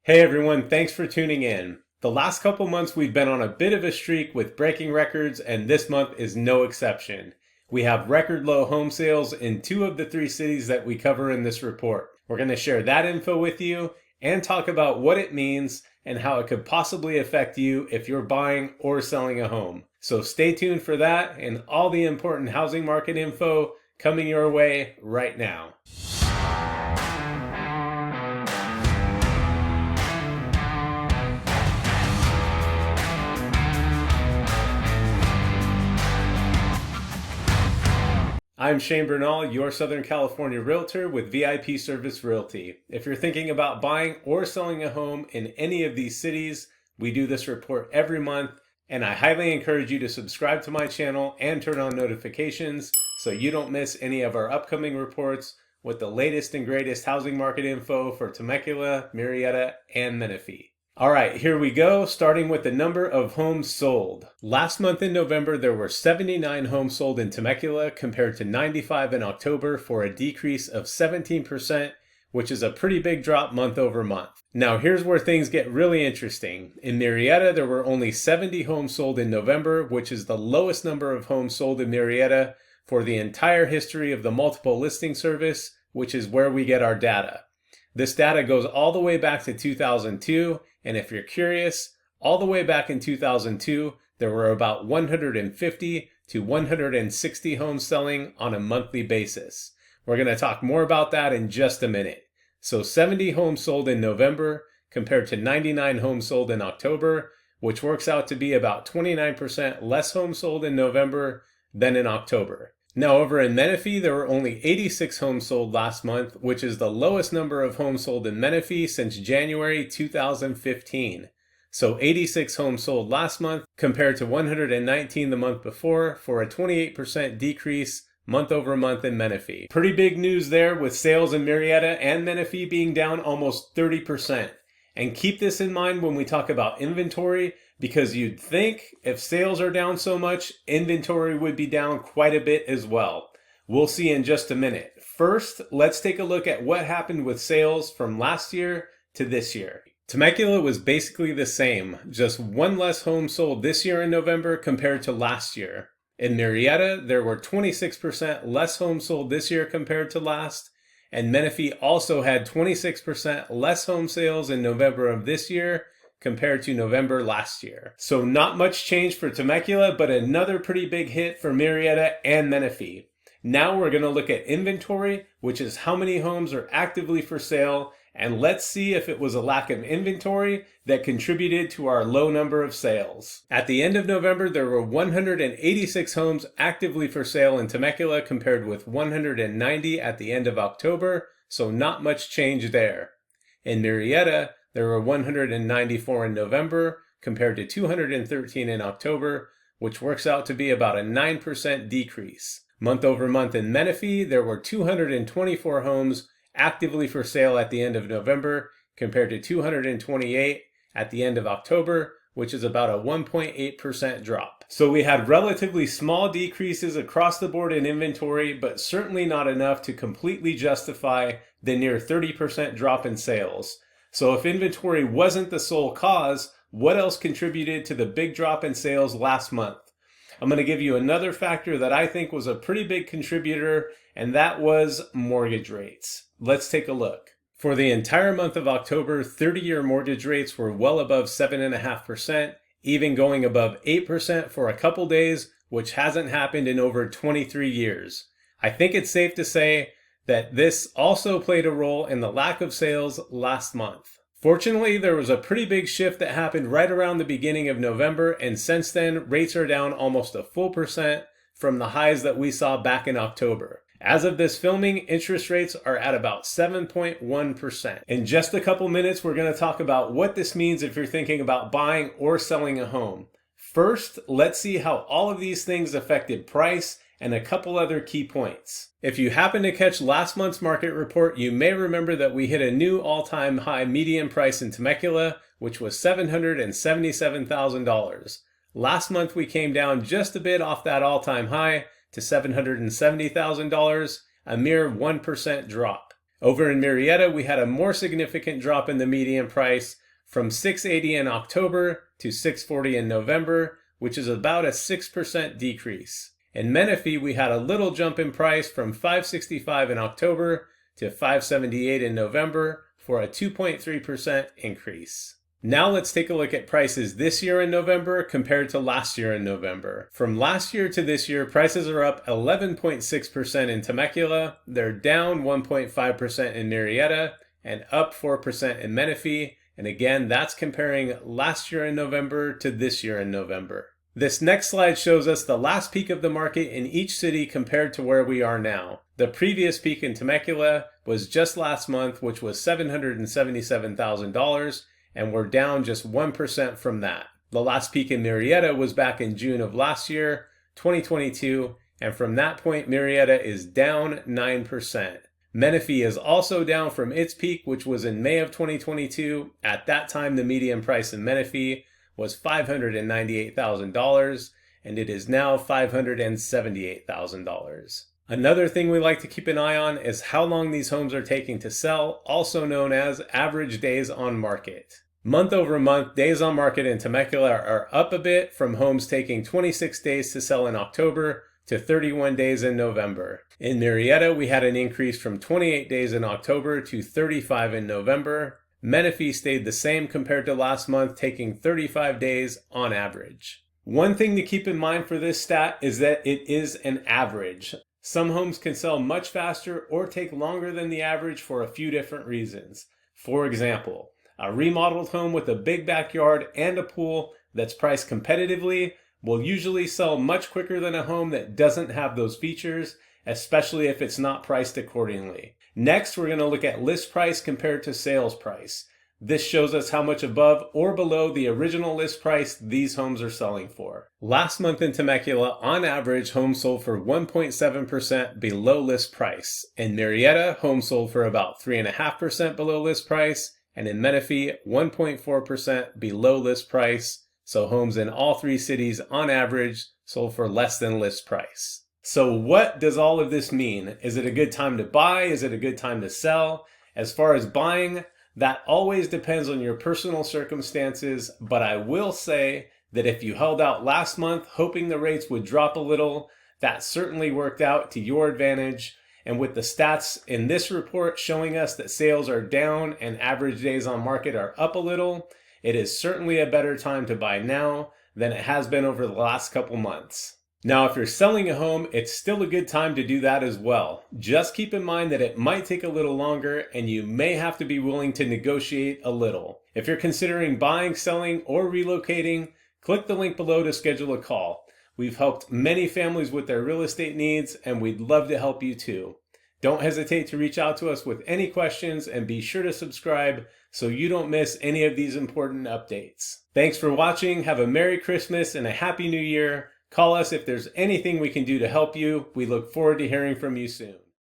Hey everyone, thanks for tuning in. The last couple months we've been on a bit of a streak with breaking records, and this month is no exception. We have record low home sales in 2 of the 3 cities that we cover in this report. We're going to share that info with you and talk about what it means and how it could possibly affect you if you're buying or selling a home. So stay tuned for that and all the important housing market info coming your way right now. I'm Shane Bernal, your Southern California realtor with VIP Service Realty. If you're thinking about buying or selling a home in any of these cities, we do this report every month, and I highly encourage you to subscribe to my channel and turn on notifications so you don't miss any of our upcoming reports with the latest and greatest housing market info for Temecula, Murrieta, and Menifee. All right, here we go, starting with the number of homes sold. Last month in November, there were 79 homes sold in Temecula compared to 95 in October for a decrease of 17%, which is a pretty big drop month over month. Now, here's where things get really interesting. In Murrieta, there were only 70 homes sold in November, which is the lowest number of homes sold in Murrieta for the entire history of the multiple listing service, which is where we get our data. This data goes all the way back to 2002, and if you're curious, all the way back in 2002, there were about 150 to 160 homes selling on a monthly basis. We're going to talk more about that in just a minute. So 70 homes sold in November compared to 99 homes sold in October, which works out to be about 29% less homes sold in November than in October. Now over in Menifee, there were only 86 homes sold last month, which is the lowest number of homes sold in Menifee since January 2015. So 86 homes sold last month compared to 119 the month before for a 28% decrease month over month in Menifee. Pretty big news there with sales in Murrieta and Menifee being down almost 30%. And keep this in mind when we talk about inventory, because you'd think if sales are down so much, inventory would be down quite a bit as well. We'll see in just a minute. First, let's take a look at what happened with sales from last year to this year. Temecula was basically the same, just 1 less home sold this year in November compared to last year. In Murrieta, there were 26% less homes sold this year compared to last, and Menifee also had 26% less home sales in November of this year compared to November last year. So not much change for Temecula, but another pretty big hit for Murrieta and Menifee. Now we're going to look at inventory, which is how many homes are actively for sale, and let's see if it was a lack of inventory that contributed to our low number of sales. At the end of November, there were 186 homes actively for sale in Temecula compared with 190 at the end of October, so not much change there. In Murrieta, there were 194 in November compared to 213 in October, which works out to be about a 9% decrease. Month over month in Menifee, there were 224 homes actively for sale at the end of November compared to 228 at the end of October, which is about a 1.8% drop. So we had relatively small decreases across the board in inventory, but certainly not enough to completely justify the near 30% drop in sales. So if inventory wasn't the sole cause, what else contributed to the big drop in sales last month? I'm going to give you another factor that I think was a pretty big contributor, and that was mortgage rates. Let's take a look. For the entire month of October, 30-year mortgage rates were well above 7.5%, even going above 8% for a couple days, which hasn't happened in over 23 years. I think it's safe to say that this also played a role in the lack of sales last month. Fortunately, there was a pretty big shift that happened right around the beginning of November, and since then, rates are down almost a full percent from the highs that we saw back in October. As of this filming, interest rates are at about 7.1%. In just a couple minutes, we're going to talk about what this means if you're thinking about buying or selling a home. First, let's see how all of these things affected price and a couple other key points. If you happen to catch last month's market report, you may remember that we hit a new all-time high median price in Temecula, which was $777,000. Last month we came down just a bit off that all-time high to $770,000, a mere 1% drop. Over in Murrieta, we had a more significant drop in the median price from $680 in October to $640 in November, which is about a 6% decrease. In Menifee, we had a little jump in price from $565 in October to $578 in November for a 2.3% increase. Now let's take a look at prices this year in November compared to last year in November. From last year to this year, prices are up 11.6% in Temecula, they're down 1.5% in Murrieta, and up 4% in Menifee. And again, that's comparing last year in November to this year in November. This next slide shows us the last peak of the market in each city compared to where we are now. The previous peak in Temecula was just last month, which was $777,000, and we're down just 1% from that. The last peak in Murrieta was back in June of last year, 2022, and from that point, Murrieta is down 9%. Menifee is also down from its peak, which was in May of 2022. At that time, the median price in Menifee was $598,000, and it is now $578,000. Another thing we like to keep an eye on is how long these homes are taking to sell, also known as average days on market. Month over month, days on market in Temecula are up a bit, from homes taking 26 days to sell in October to 31 days in November. In Murrieta, we had an increase from 28 days in October to 35 in November. Menifee stayed the same compared to last month, taking 35 days on average. One thing to keep in mind for this stat is that it is an average. Some homes can sell much faster or take longer than the average for a few different reasons. For example, a remodeled home with a big backyard and a pool that's priced competitively will usually sell much quicker than a home that doesn't have those features, especially if it's not priced accordingly. Next, we're going to look at list price compared to sales price. This shows us how much above or below the original list price these homes are selling for. Last month in Temecula, on average, homes sold for 1.7% below list price. In Murrieta, homes sold for about 3.5% below list price, and in Menifee, 1.4% below list price. So homes in all three cities, on average, sold for less than list price. So what does all of this mean? Is it a good time to buy? Is it a good time to sell? As far as buying, that always depends on your personal circumstances, but I will say that if you held out last month hoping the rates would drop a little, that certainly worked out to your advantage. And with the stats in this report showing us that sales are down and average days on market are up a little, it is certainly a better time to buy now than it has been over the last couple months. Now, if you're selling a home, it's still a good time to do that as well. Just keep in mind that it might take a little longer and you may have to be willing to negotiate a little. If you're considering buying, selling, or relocating, click the link below to schedule a call. We've helped many families with their real estate needs, and we'd love to help you too. Don't hesitate to reach out to us with any questions, and be sure to subscribe so you don't miss any of these important updates. Thanks for watching. Have a Merry Christmas and a Happy New Year. Call us if there's anything we can do to help you. We look forward to hearing from you soon.